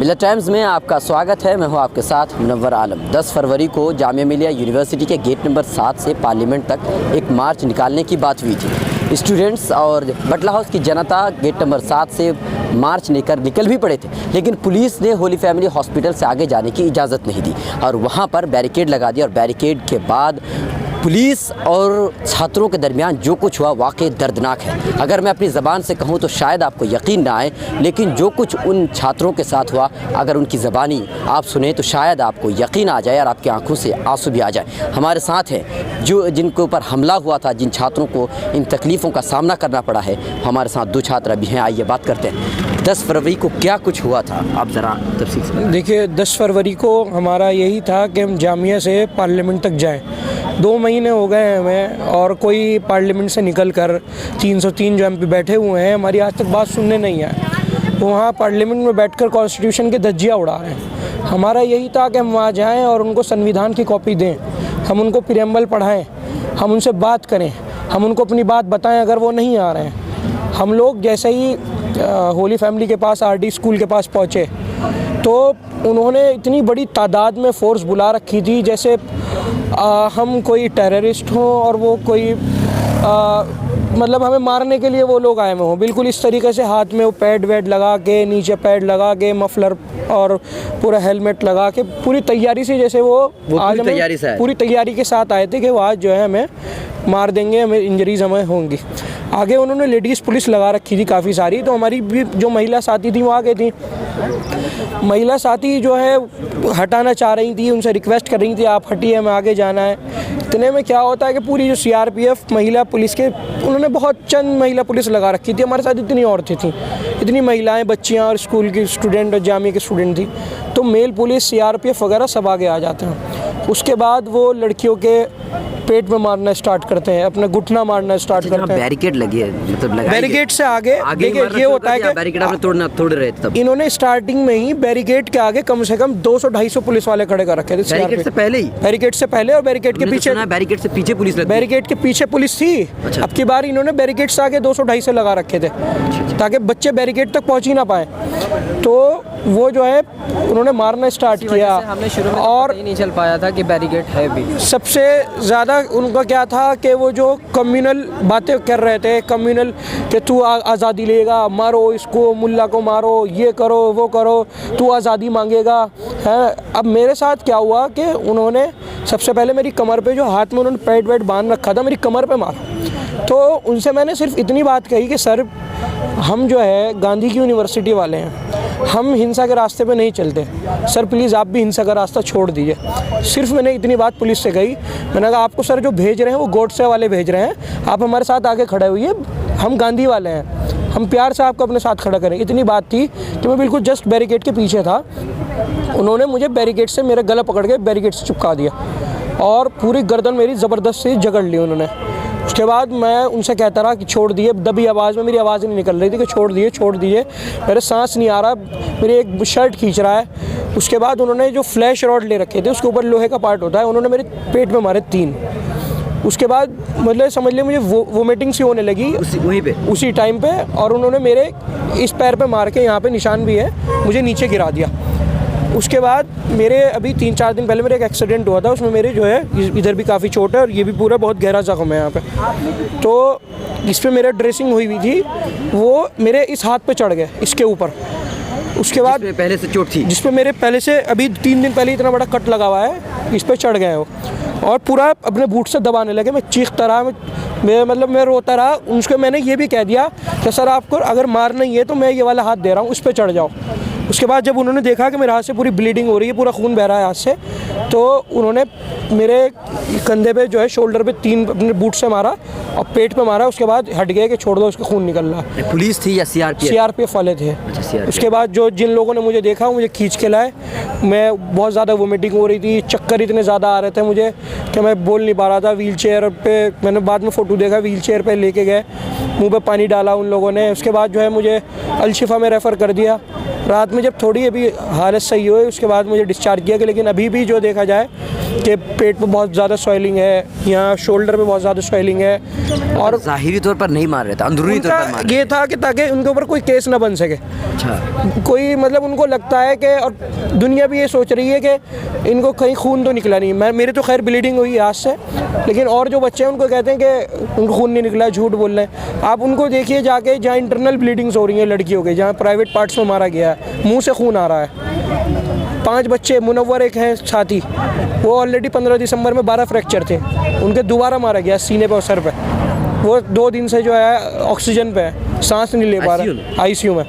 मिल्लत times में आपका स्वागत है। मैं हूं आपके साथ मुनव्वर आलम। 10 फरवरी को जामिया मिलिया यूनिवर्सिटी के गेट नंबर 7 से पार्लियामेंट तक एक मार्च निकालने की बात हुई थी। स्टूडेंट्स और बटला हाउस की जनता गेट नंबर 7 से मार्च निकल भी पड़े थे, लेकिन पुलिस ने होली फैमिली हॉस्पिटल से आगे जाने की इजाज़त नहीं दी और वहाँ पर बैरिकेड लगा दिया। और बैरिकेड के बाद पुलिस और छात्रों के दरमियान जो कुछ हुआ वाकई दर्दनाक है। अगर मैं अपनी ज़बान से कहूँ तो शायद आपको यकीन ना आए, लेकिन जो कुछ उन छात्रों के साथ हुआ अगर उनकी ज़बानी आप सुने तो शायद आपको यकीन आ जाए और आपकी आंखों से आंसू भी आ जाए। हमारे साथ हैं जो जिनके ऊपर हमला हुआ था, जिन छात्रों को इन तकलीफ़ों का सामना करना पड़ा है। हमारे साथ 2 छात्र भी हैं, आइए बात करते हैं। 10 फरवरी को क्या कुछ हुआ था, आप ज़रा तफसील से बताएं। देखिए, 10 फरवरी को हमारा यही था कि हम जामिया से पार्लियामेंट तक जाएं। 2 महीने हो गए हैं हमें और कोई पार्लियामेंट से निकल कर 303 जो MP बैठे हुए हैं, हमारी आज तक बात सुनने नहीं आए। वो वहाँ पार्लियामेंट में बैठकर कॉन्स्टिट्यूशन के धज्जियाँ उड़ा रहे हैं। हमारा यही था कि हम वहाँ जाएँ और उनको संविधान की कॉपी दें, हम उनको प्रीएम्बल पढ़ाएँ, हम उनसे बात करें, हम उनको अपनी बात बताएं अगर वो नहीं आ रहे हैं। हम लोग जैसे ही होली फैमिली के पास RD स्कूल के पास पहुँचे तो उन्होंने इतनी बड़ी तादाद में फ़ोर्स बुला रखी थी जैसे हम कोई टेररिस्ट हों और वो कोई मतलब हमें मारने के लिए वो लोग आए हुए हों। बिल्कुल इस तरीके से हाथ में वो पैड वैड लगा के, नीचे पैड लगा के, मफलर और पूरा हेलमेट लगा के पूरी तैयारी से, जैसे वो आज पूरी तैयारी के साथ आए थे कि वो आज जो है हमें मार देंगे, हमें इंजरीज हमें होंगी। आगे उन्होंने लेडीज़ पुलिस लगा रखी थी काफ़ी सारी, तो हमारी भी जो महिला साथी थी वो आगे थी। महिला साथी जो है हटाना चाह रही थी, उनसे रिक्वेस्ट कर रही थी आप हटिए, हमें आगे जाना है। इतने में क्या होता है कि पूरी जो CRPF महिला पुलिस के, उन्होंने बहुत चंद महिला पुलिस लगा रखी थी। हमारे साथ इतनी औरतें थीं, इतनी महिलाएं, बच्चियां और स्कूल की स्टूडेंट और जामिया के स्टूडेंट थी, तो मेल पुलिस CRPF वगैरह सब आगे आ जाते हैं। उसके बाद वो लड़कियों के पेट में मारना स्टार्ट करते हैं, अपना घुटना मारना स्टार्ट करते हैं। बैरिकेड लगी है, मतलब बैरिकेड से आगे देखिए ये होता है कि बैरिकेड आपने तोड़ रहे थे तब। इन्होंने स्टार्टिंग में ही बैरिकेड के आगे कम से कम 200-250 पुलिस वाले खड़े कर रखे थे। बैरिकेड से पहले ही? बैरिकेड से पहले और बैरिकेड के पीछे। बैरिकेड से पीछे पुलिस लगी? बैरिकेड के पीछे पुलिस थी। अच्छा। अब की बार इन्होंने बैरिकेड से आगे 200-250 लगा रखे थे ताकि बच्चे बैरिकेड तक पहुंच ही ना पाए। तो वो जो है उन्होंने मारना स्टार्ट किया और नहीं चल पाया था कि बैरिकेड है भी। सबसे ज़्यादा उनका क्या था कि वो जो कम्युनल बातें कर रहे थे, कम्युनल कि तू आज़ादी लेगा, मारो इसको, मुल्ला को मारो, ये करो वो करो, तू आज़ादी मांगेगा है। अब मेरे साथ क्या हुआ कि उन्होंने सबसे पहले मेरी कमर पे जो हाथ में उन्होंने पैड वैड बांध रखा था, मेरी कमर पे मारा। तो उनसे मैंने सिर्फ इतनी बात कही कि सर हम जो है गांधी की यूनिवर्सिटी वाले हैं, हम हिंसा के रास्ते पे नहीं चलते, सर प्लीज़ आप भी हिंसा का रास्ता छोड़ दीजिए। सिर्फ मैंने इतनी बात पुलिस से कही। मैंने कहा आपको सर जो भेज रहे हैं वो गोडसे वाले भेज रहे हैं, आप हमारे साथ आगे खड़े हुए, हम गांधी वाले हैं, हम प्यार से आपको अपने साथ खड़ा करें। इतनी बात थी कि मैं बिल्कुल जस्ट बैरिकेड के पीछे था। उन्होंने मुझे बैरिकेड से मेरा गला पकड़ के बैरिकेड से चिपका दिया और पूरी गर्दन मेरी ज़बरदस्त से जकड़ ली उन्होंने। उसके बाद मैं उनसे कहता रहा कि छोड़ दिए, दबी आवाज़ में, मेरी आवाज़ नहीं निकल रही थी कि छोड़ दिए, मेरे सांस नहीं आ रहा, मेरी एक शर्ट खींच रहा है। उसके बाद उन्होंने जो फ्लैश रॉड ले रखे थे, उसके ऊपर लोहे का पार्ट होता है, उन्होंने मेरे पेट में मारे 3। उसके बाद मतलब समझ लिया मुझे वोमिटिंग सी होने लगी उसी टाइम पे, और उन्होंने मेरे इस पैर पे मार के, यहाँ पे निशान भी है, मुझे नीचे गिरा दिया। उसके बाद मेरे अभी 3-4 दिन पहले मेरे एक एक्सीडेंट हुआ था, उसमें मेरे जो है इधर भी काफ़ी चोट है और ये भी पूरा बहुत गहरा जख्म है यहाँ पे। तो इस पर मेरा ड्रेसिंग हुई थी, वो मेरे इस हाथ पे चढ़ गए, इसके ऊपर। उसके बाद पहले से चोट थी, जिस पे मेरे पहले से अभी 3 दिन पहले इतना बड़ा कट लगा हुआ है, इस पर चढ़ गए वो और पूरा अपने बूट से दबाने लगे। मैं चीखता रहा, मैं रोता रहा। उसको मैंने ये भी कह दिया कि सर आपको अगर मारना ही है तो मैं ये वाला हाथ दे रहा हूँ, उस पर चढ़ जाओ। उसके बाद जब उन्होंने देखा कि मेरे हाथ से पूरी ब्लीडिंग हो रही है, पूरा खून बह रहा है हाथ से, तो उन्होंने मेरे कंधे पे जो है शोल्डर पे 3 अपने बूट से मारा और पेट पे मारा। उसके बाद हट गए कि छोड़ दो, उसका खून निकल रहा है। पुलिस थी या CRPF वाले थे। अच्छा, CRPF। उसके बाद जो जिन लोगों ने मुझे देखा मुझे खींच के लाए। मैं बहुत ज़्यादा वोमिटिंग हो रही थी, चक्कर इतने ज़्यादा आ रहे थे मुझे कि मैं बोल नहीं पा रहा था। व्हील चेयर पे मैंने बाद में फ़ोटो देखा, व्हील चेयर पर लेके गए, मुँह पर पानी डाला उन लोगों ने। उसके बाद जो है मुझे अल-शिफा में रेफ़र कर दिया। रात में जब थोड़ी अभी हालत सही हुई, उसके बाद मुझे डिस्चार्ज किया गया, लेकिन अभी भी जो देखा देखा जाए कि पेट पे बहुत ज़्यादा स्वेलिंग है, यहाँ शोल्डर पे बहुत ज़्यादा स्वेलिंग है। और ज़ाहिरी तौर पर नहीं मार रहे थे, अंदरूनी तौर पर मार उनका ये था कि ताकि उनके ऊपर कोई केस ना बन सके। अच्छा, कोई मतलब उनको लगता है कि, और दुनिया भी ये सोच रही है कि इनको कहीं खून तो निकला नहीं। मेरे तो खैर ब्लीडिंग हुई आज से, लेकिन और जो बच्चे हैं उनको कहते हैं कि उनको खून नहीं निकला, झूठ बोल रहे हैं। आप उनको देखिए जाके जहाँ इंटरनल ब्लीडिंग्स हो रही हैं लड़कियों के, जहाँ प्राइवेट पार्ट्स में मारा गया है, मुँह से खून आ रहा है। 5 बच्चे, मुनव्वर एक हैं साथी, वो ऑलरेडी 15 दिसंबर में 12 फ्रैक्चर थे, उनके दोबारा मारा गया सीने पे और सर पे। वो 2 दिन से जो है ऑक्सीजन पे है, सांस नहीं ले पा रहा, आईसीयू में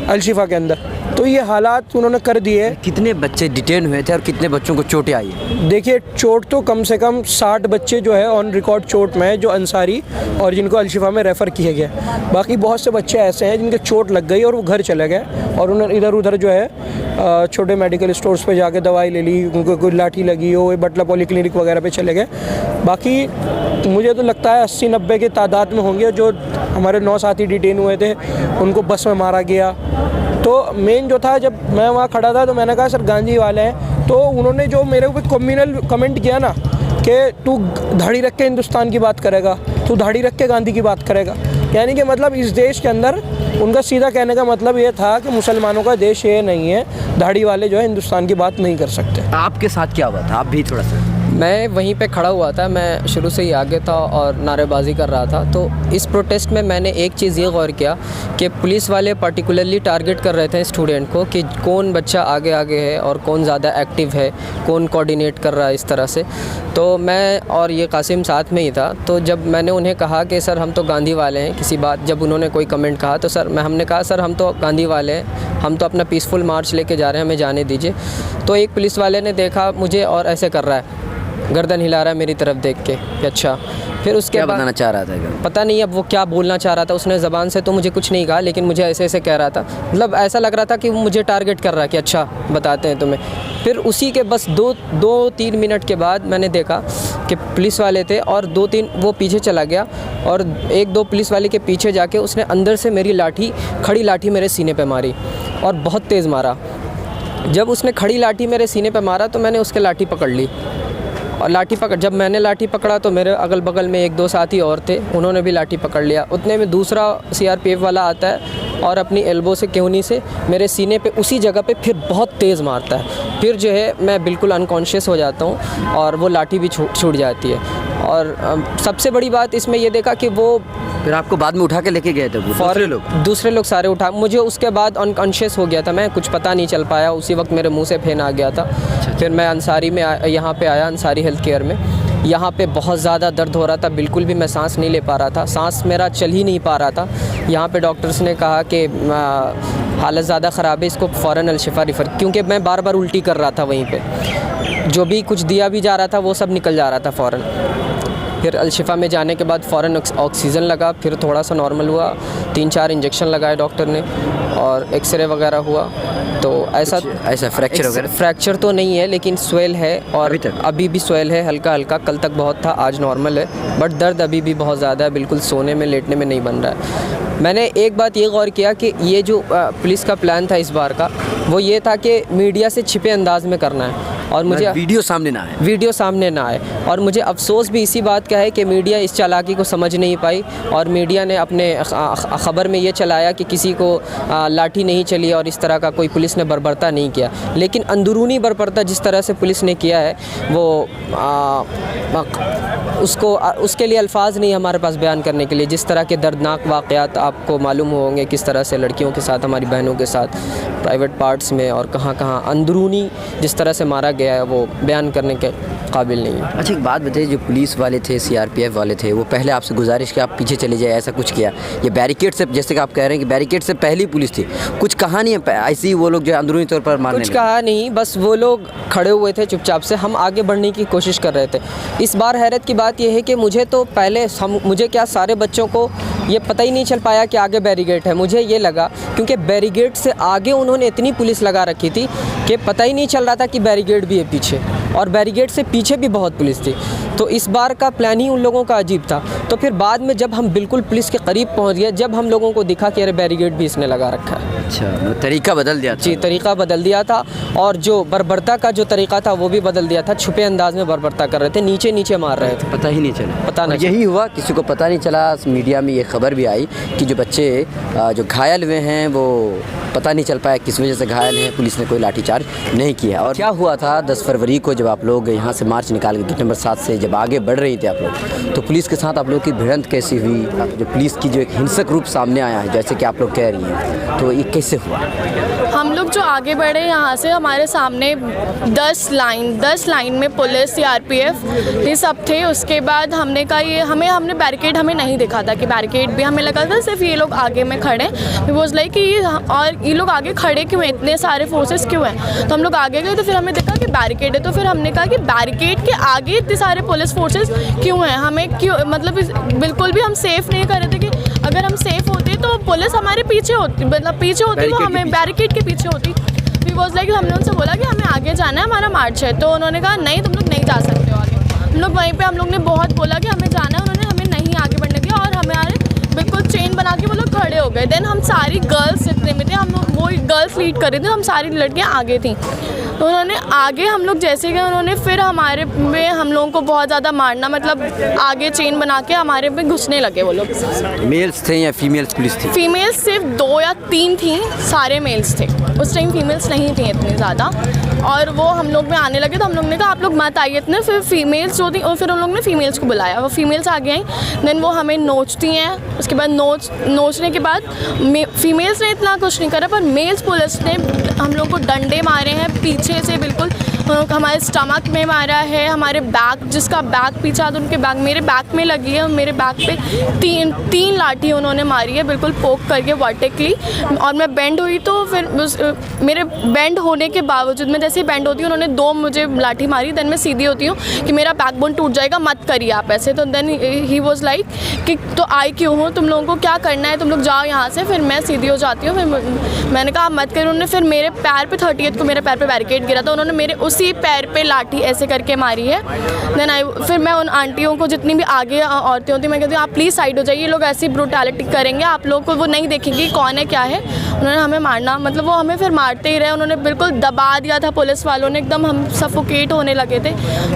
अलशिफा के अंदर। तो ये हालात उन्होंने कर दिए। कितने बच्चे डिटेन हुए थे और कितने बच्चों को चोटें आई है? देखिए, चोट तो कम से कम 60 बच्चे जो है ऑन रिकॉर्ड चोट में है, जो अंसारी और जिनको अलशिफा में रेफ़र किए गए। बाकी बहुत से बच्चे ऐसे हैं जिनके चोट लग गई और वो घर चले गए, और उन्होंने इधर उधर जो है छोटे मेडिकल स्टोर्स पे जाके दवाई ले ली, उनको कोई लाठी लगी हो, बटला पॉलीक्लिनिक वगैरह पे चले गए। बाकी मुझे तो लगता है 80-90 की तादाद में होंगे जो हमारे 9 साथी डिटेन हुए थे, उनको बस में मारा गया। तो मेन जो था, जब मैं वहाँ खड़ा था तो मैंने कहा सर गांधी वाले हैं, तो उन्होंने जो मेरे ऊपर कम्युनल कमेंट किया ना कि तू दाढ़ी रख के हिंदुस्तान की बात करेगा, तू दाढ़ी रख के गांधी की बात करेगा, यानी कि मतलब इस देश के अंदर उनका सीधा कहने का मतलब ये था कि मुसलमानों का देश ये नहीं है, दाढ़ी वाले जो है हिंदुस्तान की बात नहीं कर सकते। आपके साथ क्या हुआ था? आप भी थोड़ा सा। मैं वहीं पे खड़ा हुआ था, मैं शुरू से ही आगे था और नारेबाजी कर रहा था। तो इस प्रोटेस्ट में मैंने एक चीज़ ये गौर किया कि पुलिस वाले पर्टिकुलरली टारगेट कर रहे थे स्टूडेंट को कि कौन बच्चा आगे आगे है और कौन ज़्यादा एक्टिव है, कौन कोऑर्डिनेट कर रहा है इस तरह से। तो मैं और ये कासिम साथ में ही था। तो जब मैंने उन्हें कहा कि सर हम तो गांधी वाले हैं, किसी बात जब उन्होंने कोई कमेंट कहा तो सर हमने कहा सर हम तो गांधी वाले हैं, हम तो अपना पीसफुल मार्च लेके जा रहे हैं, हमें जाने दीजिए। तो एक पुलिस वाले ने देखा मुझे और ऐसे कर रहा है, गर्दन हिला रहा है मेरी तरफ देख के कि अच्छा। फिर उसके क्या बाद बताना चाह रहा था? पता नहीं अब वो क्या बोलना चाह रहा था, उसने ज़बान से तो मुझे कुछ नहीं कहा, लेकिन मुझे ऐसे ऐसे कह रहा था, मतलब ऐसा लग रहा था कि वो मुझे टारगेट कर रहा है कि अच्छा बताते हैं तुम्हें। फिर उसी के बस 2-3 मिनट के बाद मैंने देखा कि पुलिस वाले थे और 2-3 वो पीछे चला गया, और 1-2 पुलिस वाले के पीछे जाके उसने अंदर से मेरी लाठी, खड़ी लाठी मेरे सीने पे मारी और बहुत तेज़ मारा। जब उसने खड़ी लाठी मेरे सीने पे मारा तो मैंने उसके लाठी पकड़ ली, और जब मैंने लाठी पकड़ा तो मेरे अगल बगल में 1-2 साथी और थे, उन्होंने भी लाठी पकड़ लिया। उतने में दूसरा सीआरपीएफ वाला आता है और अपनी एल्बो से, केहूनी से मेरे सीने पे उसी जगह पे फिर बहुत तेज़ मारता है। फिर जो है मैं बिल्कुल अनकॉन्शियस हो जाता हूँ और वो लाठी भी छूट जाती है। और सबसे बड़ी बात इसमें ये देखा कि वो फिर आपको बाद में उठा के लेके गए थे दूसरे लोग सारे उठा, मुझे उसके बाद अनकॉन्शियस हो गया था, मैं कुछ पता नहीं चल पाया, उसी वक्त मेरे मुंह से फेन आ गया था। फिर मैं अंसारी में यहाँ पे आया, अंसारी हेल्थ केयर में। यहाँ पे बहुत ज़्यादा दर्द हो रहा था, बिल्कुल भी मैं सांस नहीं ले पा रहा था, सांस मेरा चल ही नहीं पा रहा था। यहाँ पे डॉक्टर्स ने कहा कि हालत ज़्यादा ख़राब है, इसको फ़ौरन अलशिफा रिफ़र, क्योंकि मैं बार बार उल्टी कर रहा था, वहीं पे जो भी कुछ दिया भी जा रहा था वो सब निकल जा रहा था फ़ौरन। फिर अलशिफा में जाने के बाद फ़ौरन ऑक्सीजन लगा, फिर थोड़ा सा नॉर्मल हुआ, 3-4 इंजेक्शन लगाए डॉक्टर ने और एक्सरे वगैरह हुआ। तो ऐसा फ्रैक्चर तो नहीं है, लेकिन स्वेल है, और अभी भी स्वेल है हल्का हल्का, कल तक बहुत था, आज नॉर्मल है, बट दर्द अभी भी बहुत ज़्यादा है, बिल्कुल सोने में लेटने में नहीं बन रहा है। मैंने एक बात ये गौर किया कि ये जो पुलिस का प्लान था इस बार का, वो ये था कि मीडिया से छिपे अंदाज में करना है, और मुझे वीडियो सामने ना आए। और मुझे अफसोस भी इसी बात का है कि मीडिया इस चालाकी को समझ नहीं पाई, और मीडिया ने अपने ख़बर में ये चलाया कि किसी को लाठी नहीं चली और इस तरह का कोई पुलिस ने बर्बरता नहीं किया। लेकिन अंदरूनी बर्बरता जिस तरह से पुलिस ने किया है वो उसके लिए अल्फाज नहीं हमारे पास बयान करने के लिए। जिस तरह के दर्दनाक वाक़यात आपको मालूम होंगे, किस तरह से लड़कियों के साथ, हमारी बहनों के साथ प्राइवेट पार्ट्स में और कहाँ कहाँ अंदरूनी जिस तरह से मारा गया है, वो बयान करने के काबिल नहीं है। अच्छा, एक बात बताइए, जो पुलिस वाले थे, सीआरपीएफ वाले थे, वो पहले आपसे गुजारिश कि आप पीछे चले जाए, ऐसा कुछ किया? ये बैरिकेड से, जैसे कि आप कह रहे हैं कि बैरिकेड से पहली पुलिस थी, कुछ कहा नहीं है ऐसी ही वो लोग जो अंदरूनी तौर पर मारने? कुछ कहा नहीं, बस वो लोग खड़े हुए थे चुपचाप से, हम आगे बढ़ने की कोशिश कर रहे थे। इस बार हैरत की बात यह है कि मुझे तो पहले मुझे क्या सारे बच्चों को ये पता ही नहीं चल पाया कि आगे बैरिकेड है। मुझे ये लगा क्योंकि बैरिकेड से आगे उन्होंने इतनी पुलिस लगा रखी थी कि पता ही नहीं चल रहा था कि बैरिकेड भी है पीछे, और बैरिकेड से पीछे भी बहुत पुलिस थी। तो इस बार का प्लान ही उन लोगों का अजीब था। तो फिर बाद में जब हम बिल्कुल पुलिस के करीब पहुंच गए, जब हम लोगों को दिखा कि अरे बैरिकेड भी इसने लगा रखा है, अच्छा, मतलब तरीका बदल दिया था। जी, तरीका बदल दिया था और जो बर्बरता का जो तरीका था वो भी बदल दिया था। छुपे अंदाज में बर्बरता कर रहे थे, नीचे नीचे मार रहे थे, पता ही नहीं चला। पता नहीं और यही हुआ, किसी को पता नहीं चला। मीडिया में ये खबर भी आई कि जो बच्चे जो घायल हुए हैं वो पता नहीं चल पाया किस वजह से घायल हैं, पुलिस ने कोई लाठीचार्ज नहीं किया। और क्या हुआ था 10 फरवरी को जब आप लोग यहाँ से मार्च निकाल के गेट नंबर 7 से जब आगे बढ़ रही थे आप लोग, तो पुलिस के साथ आप लोग की भिड़ंत कैसी हुई? जो पुलिस की जो एक हिंसक रूप सामने आया है जैसे कि आप लोग कह रही हैं, तो ये कैसे हुआ? हम लोग जो आगे बढ़े यहाँ से, हमारे सामने 10 लाइन में पुलिस, CRPF ये सब थे। उसके बाद हमने कहा ये हमने बैरिकेड हमें नहीं दिखा था कि बैरिकेड भी, हमें लगा था सिर्फ ये लोग आगे में खड़े हैं। वो लाइक कि और ये लोग आगे खड़े क्यों हैं, इतने सारे फोर्सेस क्यों हैं? तो हम लोग आगे गए तो फिर हमें देखा कि बैरिकेड है। तो फिर हमने कहा कि बैरिकेड के आगे इतने सारे पुलिस फोर्सेस क्यों हैं, हमें क्यों, मतलब बिल्कुल भी हम सेफ़ नहीं कर रहे थे कि अगर हम सेफ़ होते तो पुलिस हमारे पीछे होती, मतलब पीछे होती, वो हमें बैरिकेड के पीछे होती। वी वॉज लाइक, हमने उनसे बोला कि हमें आगे जाना है, हमारा मार्च है। तो उन्होंने कहा नहीं, तुम लोग नहीं जा सकते हो आगे। हम लोग वहीं पे, हम लोग ने बहुत बोला कि हमें जाना है, उन्होंने हमें नहीं आगे बढ़ने दिया और हमारे बिल्कुल चेन बना के वो लोग खड़े हो गए। देन हम सारी गर्ल्स जितने में थे, हम लोग वो गर्ल्स लीड कर रहे थे, हम सारी लड़कियाँ आगे थी। तो उन्होंने आगे, हम लोग जैसे गए, उन्होंने फिर हमारे में हम लोगों को बहुत ज़्यादा मारना, मतलब आगे चेन बना के हमारे पे घुसने लगे वो लोग। मेल्स थे या फीमेल्स पुलिस थी? फीमेल्स सिर्फ 2 या 3 थी, सारे मेल्स थे। उस टाइम फीमेल्स नहीं थी इतनी ज़्यादा। और वो हम लोग में आने लगे तो हम लोग ने कहा आप लोग मत आइए इतने। फिर फीमेल्स जो थी, और फिर उन लोग ने फीमेल्स को बुलाया, वो फीमेल्स आगे आई। देन वो हमें नोचती हैं। उसके बाद नोचने के बाद फीमेल्स ने इतना कुछ नहीं करा, पर मेल्स पुलिस ने हम लोग को डंडे मारे हैं पीछे से, बिल्कुल हमारे स्टमक में मारा है, हमारे बैक, जिसका बैक पीछा था उनके बैक, मेरे बैक में लगी है, मेरे बैक पे तीन लाठी उन्होंने मारी है, बिल्कुल पोक करके वर्टिकली। और मैं बेंड हुई तो फिर मेरे बेंड होने के बावजूद, मैं जैसे ही बेंड होती हूँ उन्होंने 2 मुझे लाठी मारी। देन मैं सीधी होती हूँ कि मेरा बैकबोन टूट जाएगा, मत करिए आप ऐसे। तो देन ही वॉज लाइक कि तो आई क्यों हो, तुम लोगों को क्या करना है, तुम लोग जाओ यहाँ से। फिर मैं सीधी हो जाती हूँ। फिर मैंने कहा मत करिए। उन्होंने फिर मेरे पैर पे 30th को मेरे पैर पे बैरिकेड गिरा था, उन्होंने मेरे उसी पैर पे लाठी ऐसे करके मारी है। देन फिर मैं उन आंटियों को, जितनी भी आगे औरतें होती, मैं कहती हूँ आप प्लीज़ साइड हो जाइए, ये लोग ऐसी ब्रूटैलिटी करेंगे, आप लोग को वो नहीं देखेंगे कौन है क्या है। उन्होंने हमें मारना, मतलब वो हमें फिर मारते ही रहे। उन्होंने बिल्कुल दबा दिया था पुलिस वालों ने, एकदम हम सफोकेट होने लगे थे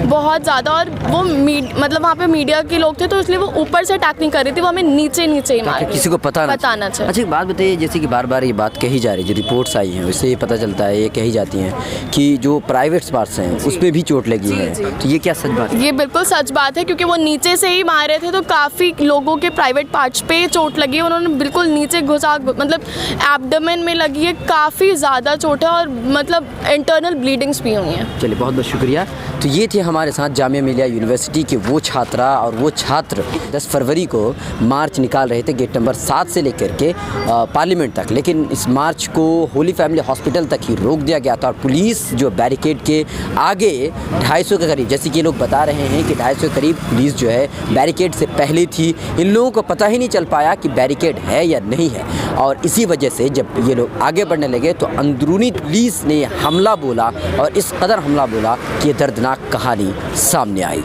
बहुत ज़्यादा। और वो मतलब वहाँ पे मीडिया के लोग थे तो इसलिए वो ऊपर से अटैक नहीं कर रही थी, वो हमें नीचे ही मार, किसी को बताना चाहिए। अच्छा, एक बात बताइए, जैसे कि बार बार ये बात कही जा रही है, जो रिपोर्ट्स आई हैं उससे ये पता चलता है, ये कही जाती हैं कि जो प्राइवेट पार्ट्स हैं उसमें भी चोट लगी है, तो ये क्या सच बात है? ये बिल्कुल सच बात है, क्योंकि वो नीचे से ही मारे थे तो काफ़ी लोगों के प्राइवेट पार्ट्स पे चोट लगी है। उन्होंने बिल्कुल नीचे घुसा, मतलब एब्डोमेन में लगी है, काफ़ी ज़्यादा चोट है और मतलब इंटरनल ब्लीडिंग्स भी हुई हैं। चलिए, बहुत बहुत शुक्रिया। तो ये थे हमारे साथ जामिया मिलिया यूनिवर्सिटी के वो छात्रा और वो छात्र 10 फरवरी को मार्च निकाल रहे थे गेट नंबर 7 से लेकर के पार्लियामेंट तक, लेकिन इस मार्च को होली फैमिली हॉस्पिटल तक ही रोक दिया गया था। और पुलिस जो बैरिकेड के आगे 250 के करीब, जैसे कि लोग बता रहे हैं कि 250 के करीब पुलिस जो है बैरिकेड से पहले थी। इन लोगों को पता ही नहीं चल पाया कि बैरिकेड है या नहीं है, और इसी वजह से जब ये लोग आगे बढ़ने लगे तो अंदरूनी पुलिस ने हमला बोला, और इस कदर हमला बोला कि ये दर्दनाक कहानी सामने आई।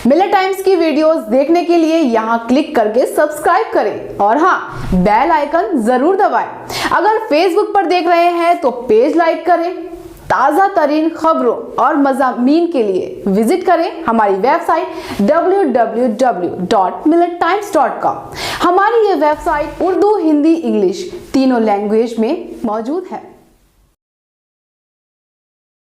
मिलर टाइम्स की वीडियोस देखने के लिए यहाँ क्लिक करके सब्सक्राइब करें और हाँ, बेल आइकन जरूर दबाएं। अगर फेसबुक पर देख रहे हैं तो पेज लाइक करें। ताज़ा तरीन खबरों और मज़ामीन के लिए विजिट करें हमारी वेबसाइट www.millertimes.com। हमारी ये वेबसाइट उर्दू, हिंदी, इंग्लिश तीनों लैंग्वेज में मौजूद है।